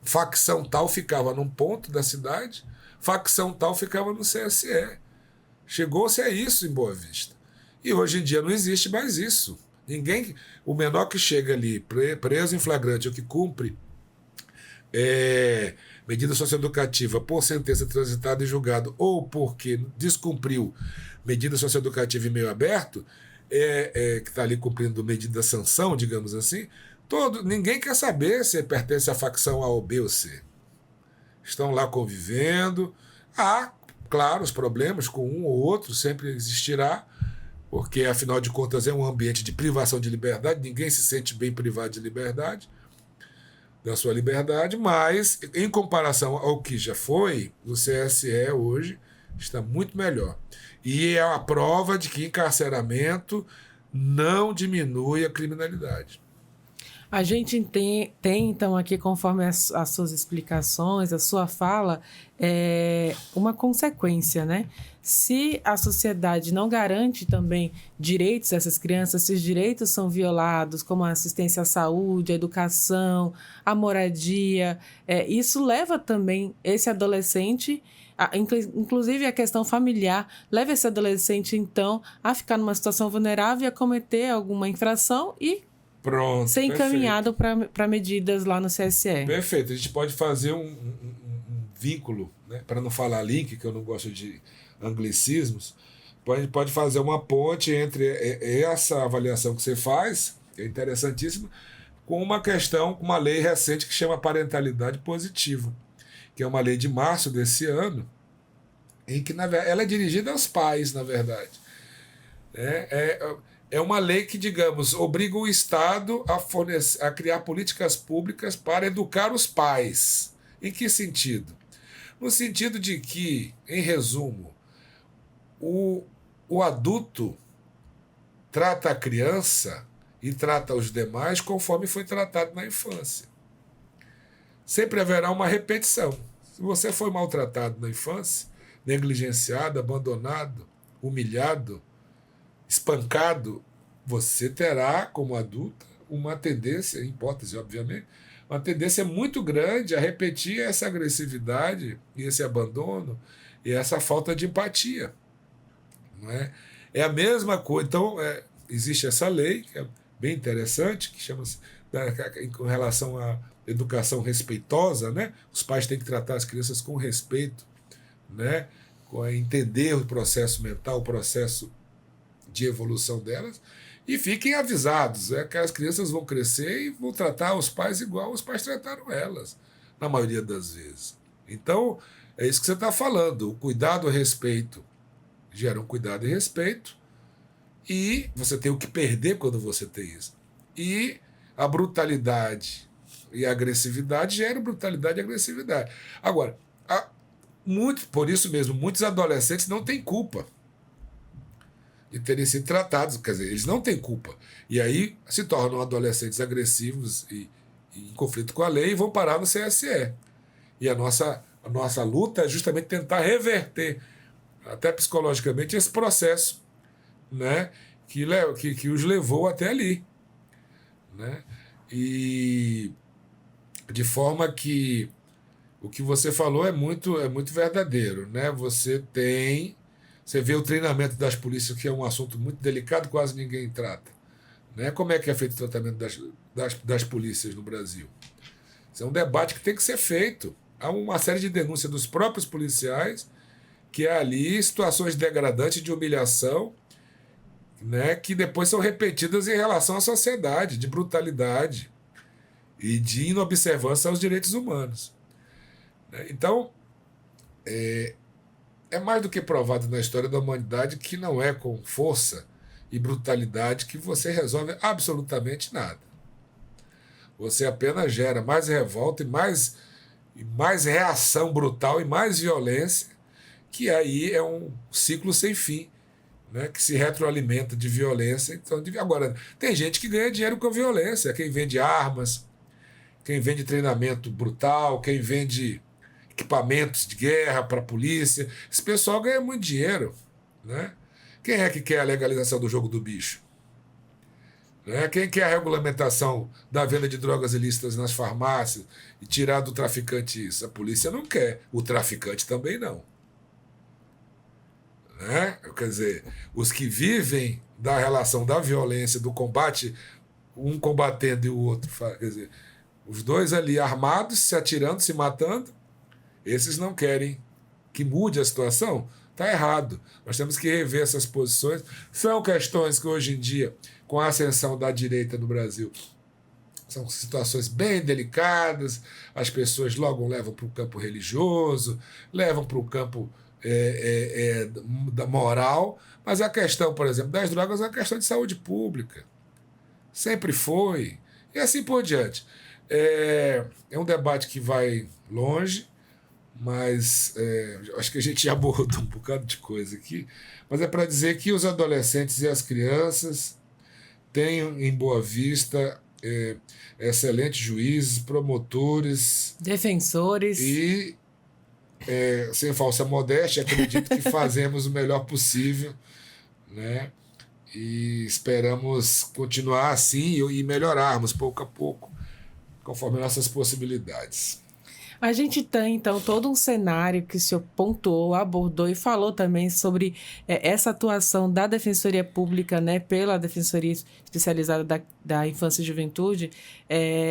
facção tal ficava num ponto da cidade, facção tal ficava no CSE. Chegou-se a isso em Boa Vista. E hoje em dia não existe mais isso. O menor que chega ali preso em flagrante ou que cumpre medida socioeducativa por sentença transitada em julgado ou porque descumpriu medida socioeducativa em meio aberto, que está ali cumprindo medida sanção, digamos assim, ninguém quer saber se pertence à facção A ou B ou C. Estão lá convivendo. Há, claro, os problemas com um ou outro, sempre existirá, porque, afinal de contas, é um ambiente de privação de liberdade, ninguém se sente bem privado de liberdade, da sua liberdade, mas, em comparação ao que já foi, o CSE hoje está muito melhor. E é a prova de que encarceramento não diminui a criminalidade. A gente tem então, aqui, conforme as suas explicações, a sua fala, uma consequência, né? Se a sociedade não garante também direitos a essas crianças, se os direitos são violados, como a assistência à saúde, a educação, a moradia, isso leva também esse adolescente, inclusive a questão familiar, leva esse adolescente, então, a ficar numa situação vulnerável e a cometer alguma infração e ser encaminhado para medidas lá no CSE. Perfeito. A gente pode fazer um vínculo, né? Para não falar link, que eu não gosto de anglicismos, pode fazer uma ponte entre essa avaliação que você faz, que é interessantíssima, com uma questão, com uma lei recente que chama parentalidade positiva, que é uma lei de março desse ano, em que ela é dirigida aos pais, na verdade. É uma lei que, digamos, obriga o Estado a criar políticas públicas para educar os pais. Em que sentido? No sentido de que, em resumo, o adulto trata a criança e trata os demais conforme foi tratado na infância. Sempre haverá uma repetição. Se você foi maltratado na infância, negligenciado, abandonado, humilhado, espancado, você terá, como adulta, uma tendência, em hipótese, obviamente, uma tendência muito grande a repetir essa agressividade e esse abandono e essa falta de empatia. Não é? É a mesma coisa. Então, existe essa lei, que é bem interessante, que chama-se, com relação à educação respeitosa, né? Os pais têm que tratar as crianças com respeito, né? Entender o processo mental, o processo de evolução delas, e fiquem avisados, que as crianças vão crescer e vão tratar os pais igual os pais trataram elas, na maioria das vezes. Então, é isso que você está falando, o cuidado e o respeito gera um cuidado e respeito, e você tem o que perder quando você tem isso. E a brutalidade e a agressividade geram brutalidade e agressividade. Agora, por isso mesmo, muitos adolescentes não têm culpa de terem sido tratados, quer dizer, eles não têm culpa. E aí se tornam adolescentes agressivos e em conflito com a lei e vão parar no CSE. E a nossa luta é justamente tentar reverter, até psicologicamente, esse processo, né, que os levou até ali. Né? E de forma que o que você falou é muito verdadeiro. Né? Você vê o treinamento das polícias, que é um assunto muito delicado, quase ninguém trata. Né? Como é que é feito o tratamento das polícias no Brasil? Isso é um debate que tem que ser feito. Há uma série de denúncias dos próprios policiais que há ali situações degradantes de humilhação, né, que depois são repetidas em relação à sociedade, de brutalidade e de inobservância aos direitos humanos. Então, é mais do que provado na história da humanidade que não é com força e brutalidade que você resolve absolutamente nada. Você apenas gera mais revolta e mais reação brutal e mais violência, que aí é um ciclo sem fim, né, que se retroalimenta de violência. Então, agora, tem gente que ganha dinheiro com violência, quem vende armas, quem vende treinamento brutal, quem vende equipamentos de guerra para a polícia. Esse pessoal ganha muito dinheiro. Né? Quem é que quer a legalização do jogo do bicho? Né? Quem quer a regulamentação da venda de drogas ilícitas nas farmácias e tirar do traficante isso? A polícia não quer, o traficante também não. Né? Quer dizer, os que vivem da relação da violência, do combate, um combatendo e o outro, quer dizer, os dois ali armados, se atirando, se matando, esses não querem que mude a situação. Está errado. Nós temos que rever essas posições. São questões que hoje em dia, com a ascensão da direita no Brasil, são situações bem delicadas, as pessoas logo levam para o campo religioso, levam para o campo da moral, mas a questão, por exemplo, das drogas é uma questão de saúde pública. Sempre foi. E assim por diante. É um debate que vai longe, mas acho que a gente já abordou um bocado de coisa aqui, mas é para dizer que os adolescentes e as crianças têm em Boa Vista excelentes juízes, promotores, defensores e sem falsa modéstia, acredito que fazemos o melhor possível, né? E esperamos continuar assim e melhorarmos pouco a pouco, conforme nossas possibilidades. A gente tem, então, todo um cenário que o senhor pontuou, abordou e falou também sobre essa atuação da Defensoria Pública, né, pela Defensoria Especializada da Infância e Juventude,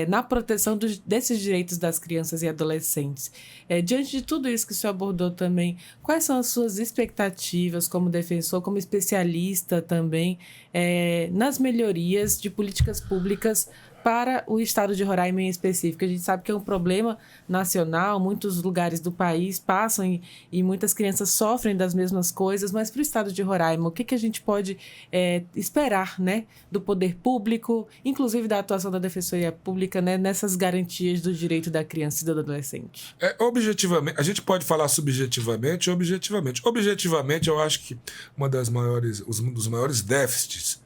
na proteção desses direitos das crianças e adolescentes. Diante de tudo isso que o senhor abordou também, quais são as suas expectativas como defensor, como especialista também, nas melhorias de políticas públicas para o estado de Roraima em específico? A gente sabe que é um problema nacional, muitos lugares do país passam e muitas crianças sofrem das mesmas coisas, mas para o estado de Roraima, o que a gente pode esperar, né, do poder público, inclusive da atuação da Defensoria Pública, né, nessas garantias do direito da criança e do adolescente? Objetivamente, a gente pode falar subjetivamente e objetivamente. Objetivamente, eu acho que um dos maiores déficits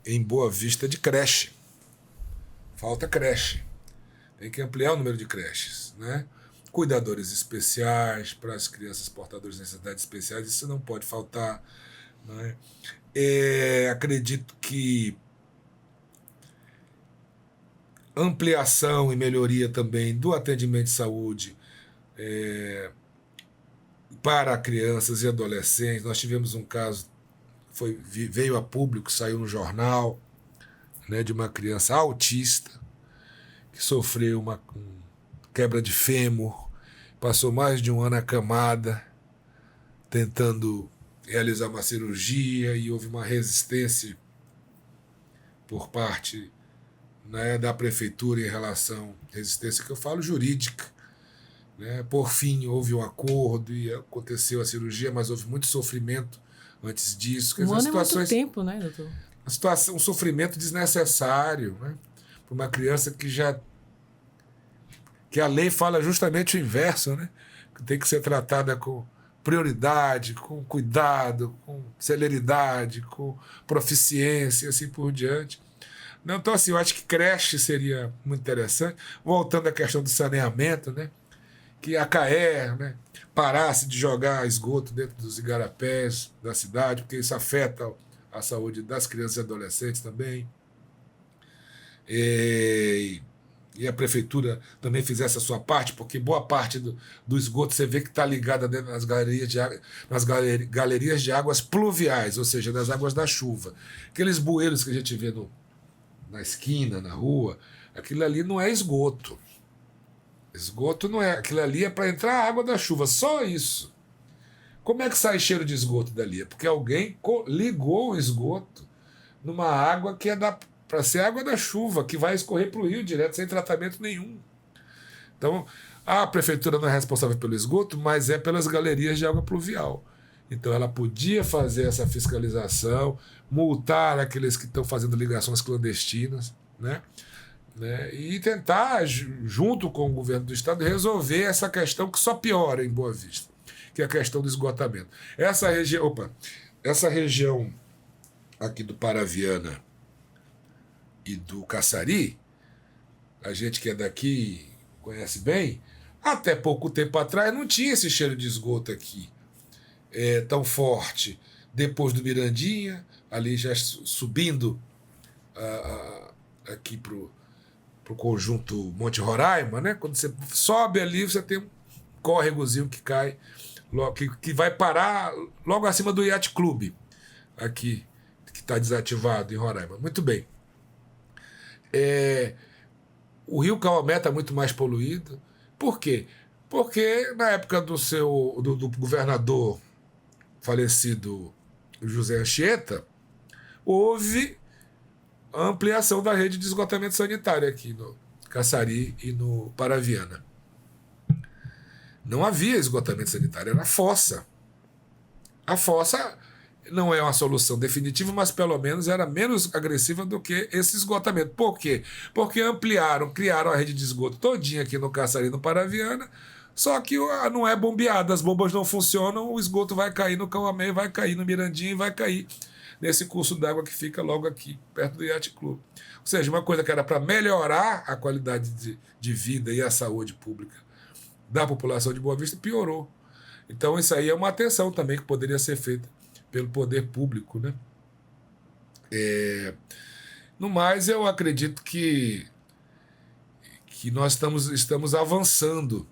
em Boa Vista de creche. Falta creche. Tem que ampliar o número de creches. Né? Cuidadores especiais para as crianças portadoras de necessidades especiais, isso não pode faltar. Né? Acredito que ampliação e melhoria também do atendimento de saúde para crianças e adolescentes. Nós tivemos um caso, veio a público, saiu no jornal, né, de uma criança autista que sofreu uma quebra de fêmur, passou mais de um ano acamada, tentando realizar uma cirurgia, e houve uma resistência por parte, né, da prefeitura em relação, resistência que eu falo jurídica. Né? Por fim, houve um acordo e aconteceu a cirurgia, mas houve muito sofrimento antes disso. Um ano é muito tempo, né, doutor? Um sofrimento desnecessário, né? Para uma criança que a lei fala justamente o inverso, né? Que tem que ser tratada com prioridade, com cuidado, com celeridade, com proficiência e assim por diante. Então, assim, eu acho que creche seria muito interessante. Voltando à questão do saneamento, né? Que a CAER, né, parasse de jogar esgoto dentro dos igarapés da cidade, porque isso afeta a saúde das crianças e adolescentes também. e a prefeitura também fizesse a sua parte, porque boa parte do esgoto você vê que está ligada nas galerias de água, galerias de águas pluviais, ou seja, das águas da chuva. Aqueles bueiros que a gente vê na esquina, na rua, aquilo ali não é esgoto. Esgoto não é. Aquilo ali é para entrar a água da chuva, só isso. Como é que sai cheiro de esgoto dali? É porque alguém ligou o esgoto numa água que é para ser água da chuva, que vai escorrer para o rio direto, sem tratamento nenhum. Então, a prefeitura não é responsável pelo esgoto, mas é pelas galerias de água pluvial. Então, ela podia fazer essa fiscalização, multar aqueles que estão fazendo ligações clandestinas, né? E tentar, junto com o governo do estado, resolver essa questão que só piora em Boa Vista, que é a questão do esgotamento. Essa região aqui do Paraviana e do Caçari, a gente que é daqui conhece bem, até pouco tempo atrás não tinha esse cheiro de esgoto aqui tão forte. Depois do Mirandinha, ali já subindo aqui para o conjunto Monte Roraima, né? Quando você sobe ali, você tem um córregozinho que cai, que vai parar logo acima do Yacht Club, aqui, que está desativado em Roraima. Muito bem. O rio Cauamé está muito mais poluído. Por quê? Porque na época do governador falecido José Anchieta, houve a ampliação da rede de esgotamento sanitário aqui no Caçari e no Paraviana. Não havia esgotamento sanitário, era fossa. A fossa não é uma solução definitiva, mas pelo menos era menos agressiva do que esse esgotamento. Por quê? Porque criaram a rede de esgoto todinha aqui no Caçari e no Paraviana, só que não é bombeada, as bombas não funcionam, o esgoto vai cair no Cauamé, vai cair no Mirandinha e vai cair nesse curso d'água que fica logo aqui, perto do Yacht Club. Ou seja, uma coisa que era para melhorar a qualidade de vida e a saúde pública da população de Boa Vista, piorou. Então isso aí é uma atenção também que poderia ser feita pelo poder público, né? No mais, eu acredito que nós estamos avançando,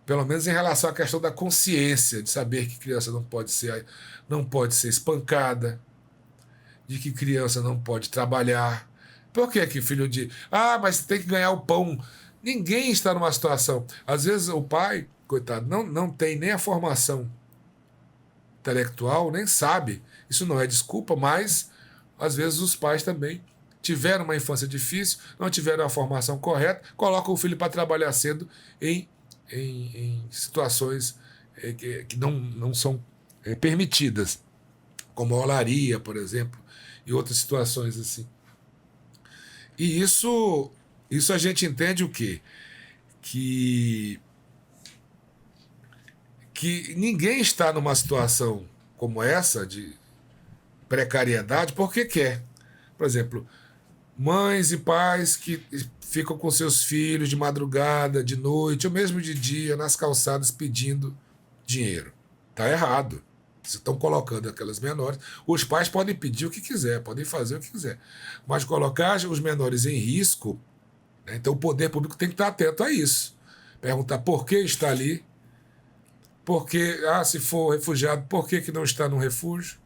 pelo menos em relação à questão da consciência, de saber que criança não pode ser espancada, de que criança não pode trabalhar. Por que filho de... mas tem que ganhar o pão. Ninguém está numa situação... Às vezes o pai, coitado, não tem nem a formação intelectual, nem sabe. Isso não é desculpa, mas às vezes os pais também tiveram uma infância difícil, não tiveram a formação correta, colocam o filho para trabalhar cedo em situações que não são permitidas, como a olaria, por exemplo, e outras situações assim. E isso a gente entende o quê? Que ninguém está numa situação como essa, de precariedade, porque quer. Por exemplo, mães e pais que ficam com seus filhos de madrugada, de noite, ou mesmo de dia, nas calçadas pedindo dinheiro. Está errado. Vocês estão colocando aquelas menores. Os pais podem pedir o que quiser, podem fazer o que quiser. Mas colocar os menores em risco, né? Então o poder público tem que estar atento a isso. Perguntar por que está ali. Porque, se for refugiado, por que não está no refúgio?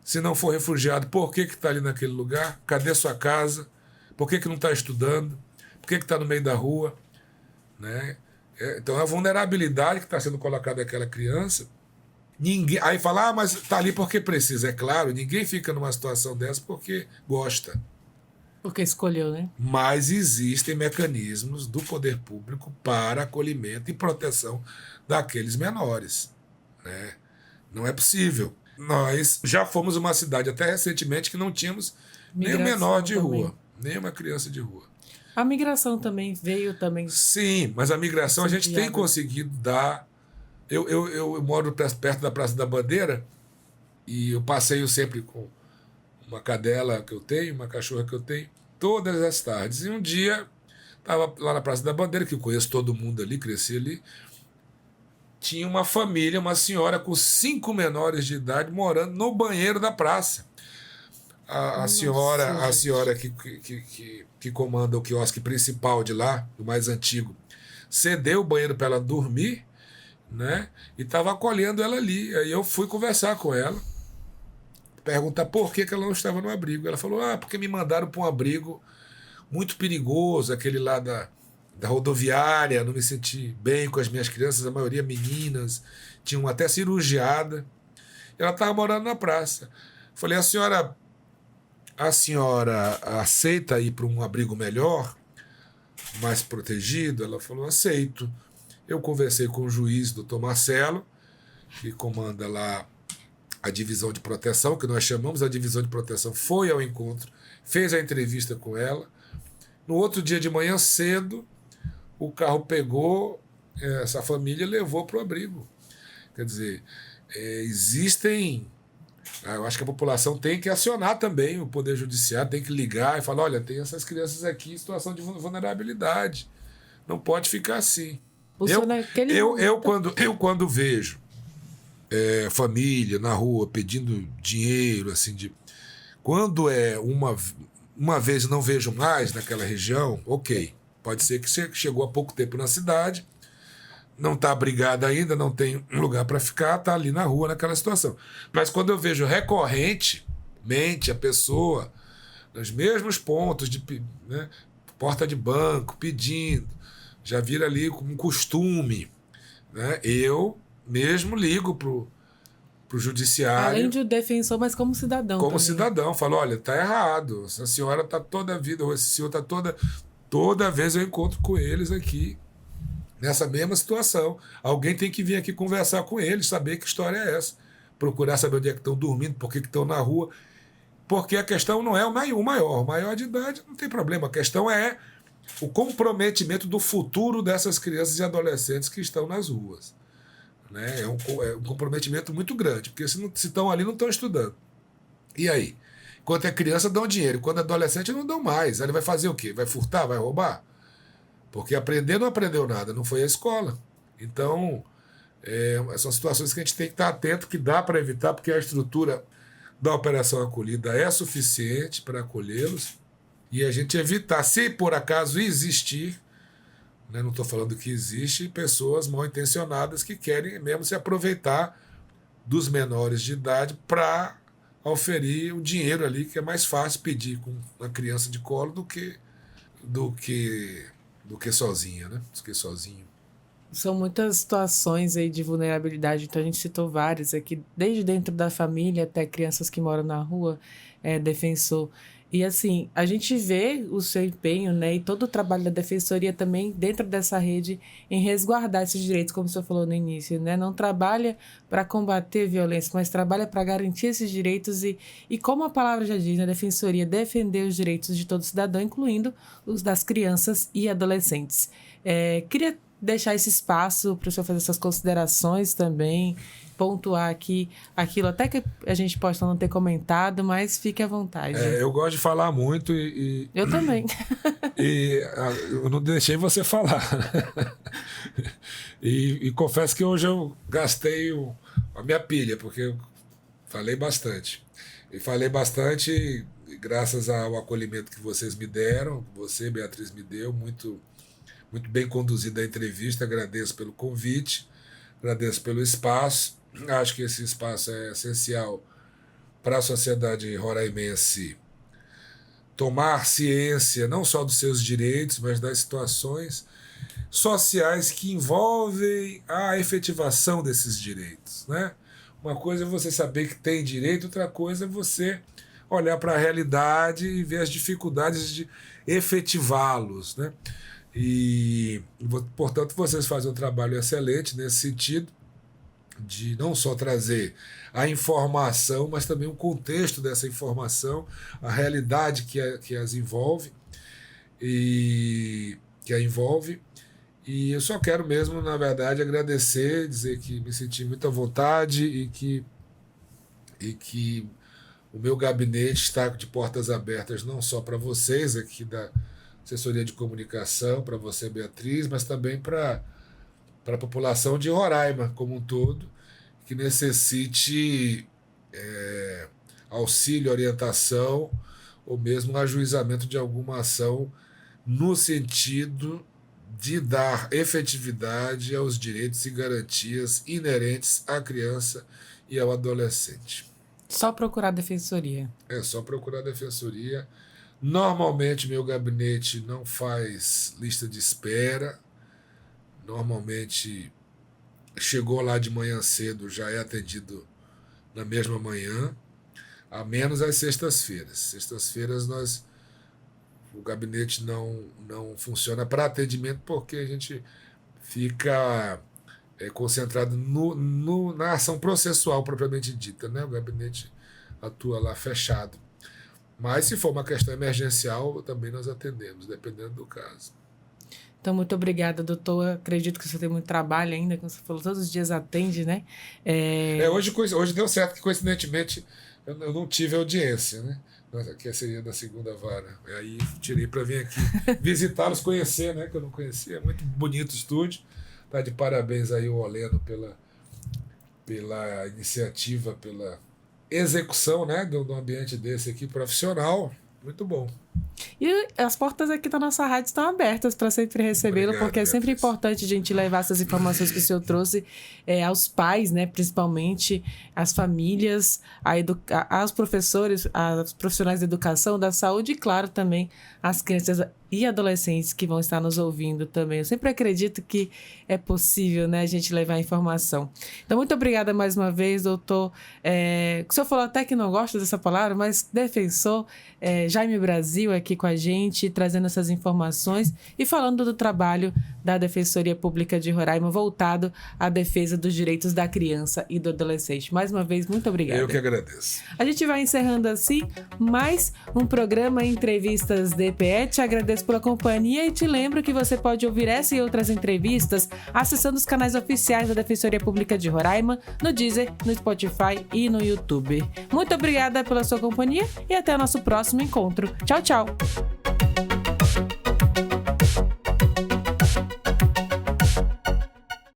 Se não for refugiado, por que está ali naquele lugar? Cadê sua casa? Por que não está estudando? Por que está no meio da rua? Né? Então, a vulnerabilidade que está sendo colocada àquela criança, ninguém... Aí fala, mas está ali porque precisa. É claro, ninguém fica numa situação dessa porque gosta. Porque escolheu, né? Mas existem mecanismos do poder público para acolhimento e proteção daqueles menores. Né? Não é possível. Nós já fomos uma cidade até recentemente que não tínhamos nem um menor de rua, nem uma criança de rua. A migração também veio também. Sim, mas a migração a gente tem conseguido dar. Eu moro perto da Praça da Bandeira e eu passeio sempre com uma cadela que eu tenho, uma cachorra que eu tenho, todas as tardes. E um dia, estava lá na Praça da Bandeira, que eu conheço todo mundo ali, cresci ali, tinha uma família, uma senhora com 5 menores de idade morando no banheiro da praça. a senhora que comanda o quiosque principal de lá, o mais antigo, cedeu o banheiro para ela dormir, né? E estava acolhendo ela ali. Aí eu fui conversar com ela, perguntar por que ela não estava no abrigo. Ela falou, porque me mandaram para um abrigo muito perigoso, aquele lá da rodoviária, não me senti bem com as minhas crianças, a maioria meninas, tinham até cirurgiada. Ela estava morando na praça. Falei, a senhora aceita ir para um abrigo melhor, mais protegido? Ela falou, aceito. Eu conversei com o juiz, doutor Marcelo, que comanda lá a divisão de proteção, que nós chamamos a divisão de proteção, foi ao encontro, fez a entrevista com ela. No outro dia de manhã cedo, o carro pegou essa família e levou para o abrigo. Quer dizer, existem... Eu acho que a população tem que acionar também o Poder Judiciário, tem que ligar e falar, olha, tem essas crianças aqui em situação de vulnerabilidade. Não pode ficar assim. Eu quando vejo família na rua pedindo dinheiro, assim, quando é uma vez não vejo mais naquela região, ok. Pode ser que você chegou há pouco tempo na cidade, não está abrigado ainda, não tem um lugar para ficar, está ali na rua naquela situação. Mas quando eu vejo recorrentemente a pessoa nos mesmos pontos, né, porta de banco, pedindo, já vira ali como um costume, né, eu mesmo ligo para o judiciário. Além de defensor, mas como cidadão. Como também. cidadão, falo, olha, está errado, essa senhora está toda a vida, ou esse senhor está toda vez eu encontro com eles aqui, nessa mesma situação. Alguém tem que vir aqui conversar com eles, saber que história é essa. Procurar saber onde é que estão dormindo, por que estão na rua. Porque a questão não é o maior. O maior de idade não tem problema. A questão é o comprometimento do futuro dessas crianças e adolescentes que estão nas ruas. Né? É um comprometimento muito grande, porque se estão ali, não estão estudando. E aí? Quando é criança, dão dinheiro. Quando é adolescente, não dão mais. Aí ele vai fazer o quê? Vai furtar? Vai roubar? Porque aprender não aprendeu nada, não foi à escola. Então, são situações que a gente tem que estar atento, que dá para evitar, porque a estrutura da operação acolhida é suficiente para acolhê-los, e a gente evitar, se por acaso existir, né, não estou falando que existe, pessoas mal intencionadas que querem mesmo se aproveitar dos menores de idade para oferir o dinheiro ali, que é mais fácil pedir com uma criança de colo do que sozinha, né? Do que sozinho. São muitas situações aí de vulnerabilidade, então a gente citou várias aqui, desde dentro da família até crianças que moram na rua, defensor. E assim, a gente vê o seu empenho, né, e todo o trabalho da defensoria também dentro dessa rede em resguardar esses direitos, como o senhor falou no início, né? Não trabalha para combater violência, mas trabalha para garantir esses direitos e como a palavra já diz, a defensoria defender os direitos de todo cidadão, incluindo os das crianças e adolescentes. Queria deixar esse espaço para o senhor fazer essas considerações também, pontuar aqui aquilo, até que a gente possa não ter comentado, mas fique à vontade. Eu gosto de falar muito eu também. E eu não deixei você falar. E confesso que hoje eu gastei a minha pilha, porque eu falei bastante. E falei bastante graças ao acolhimento que vocês me deram, você, Beatriz, me deu, muito bem conduzida a entrevista, agradeço pelo convite, agradeço pelo espaço, acho que esse espaço é essencial para a sociedade roraimense tomar ciência não só dos seus direitos, mas das situações sociais que envolvem a efetivação desses direitos, né? Uma coisa é você saber que tem direito, outra coisa é você olhar para a realidade e ver as dificuldades de efetivá-los, né? E, portanto, vocês fazem um trabalho excelente nesse sentido, de não só trazer a informação, mas também o contexto dessa informação, a realidade que as envolve, e que a envolve. E eu só quero mesmo, na verdade, agradecer, dizer que me senti muito à vontade e que o meu gabinete está de portas abertas não só para vocês aqui da assessoria de comunicação, para você, Beatriz, mas também para a população de Roraima como um todo, que necessite auxílio, orientação ou mesmo ajuizamento de alguma ação no sentido de dar efetividade aos direitos e garantias inerentes à criança e ao adolescente. Só procurar a defensoria. É só procurar a defensoria. Normalmente, meu gabinete não faz lista de espera. Normalmente, chegou lá de manhã cedo, já é atendido na mesma manhã, a menos às sextas-feiras. Sextas-feiras, o gabinete não funciona para atendimento porque a gente fica concentrado na ação processual propriamente dita, né? O gabinete atua lá fechado. Mas se for uma questão emergencial, também nós atendemos, dependendo do caso. Então, muito obrigada, doutor. Acredito que você tem muito trabalho ainda, como você falou, todos os dias atende, né? Hoje deu certo que, coincidentemente, eu não tive audiência, né? Que seria da segunda vara. Aí tirei para vir aqui visitá-los, conhecer, né? Que eu não conhecia. Muito bonito o estúdio. Tá de parabéns aí o Oleno pela iniciativa, pela execução, né? De um ambiente desse aqui profissional. Muito bom. E as portas aqui da nossa rádio estão abertas para sempre recebê-lo, porque é sempre importante a gente levar essas informações que o senhor trouxe aos pais, né, principalmente, às famílias, aos professores, aos profissionais da educação, da saúde e, claro, também às crianças e adolescentes que vão estar nos ouvindo também. Eu sempre acredito que é possível, né, a gente levar a informação. Então, muito obrigada mais uma vez, doutor. O senhor falou até que não gosta dessa palavra, mas defensor Jaime Brasil aqui com a gente, trazendo essas informações e falando do trabalho da Defensoria Pública de Roraima voltado à defesa dos direitos da criança e do adolescente. Mais uma vez, muito obrigada. Eu que agradeço. A gente vai encerrando assim mais um programa Entrevistas DPE. Te agradeço pela companhia e te lembro que você pode ouvir essa e outras entrevistas acessando os canais oficiais da Defensoria Pública de Roraima, no Deezer, no Spotify e no YouTube. Muito obrigada pela sua companhia e até o nosso próximo encontro. Tchau, tchau!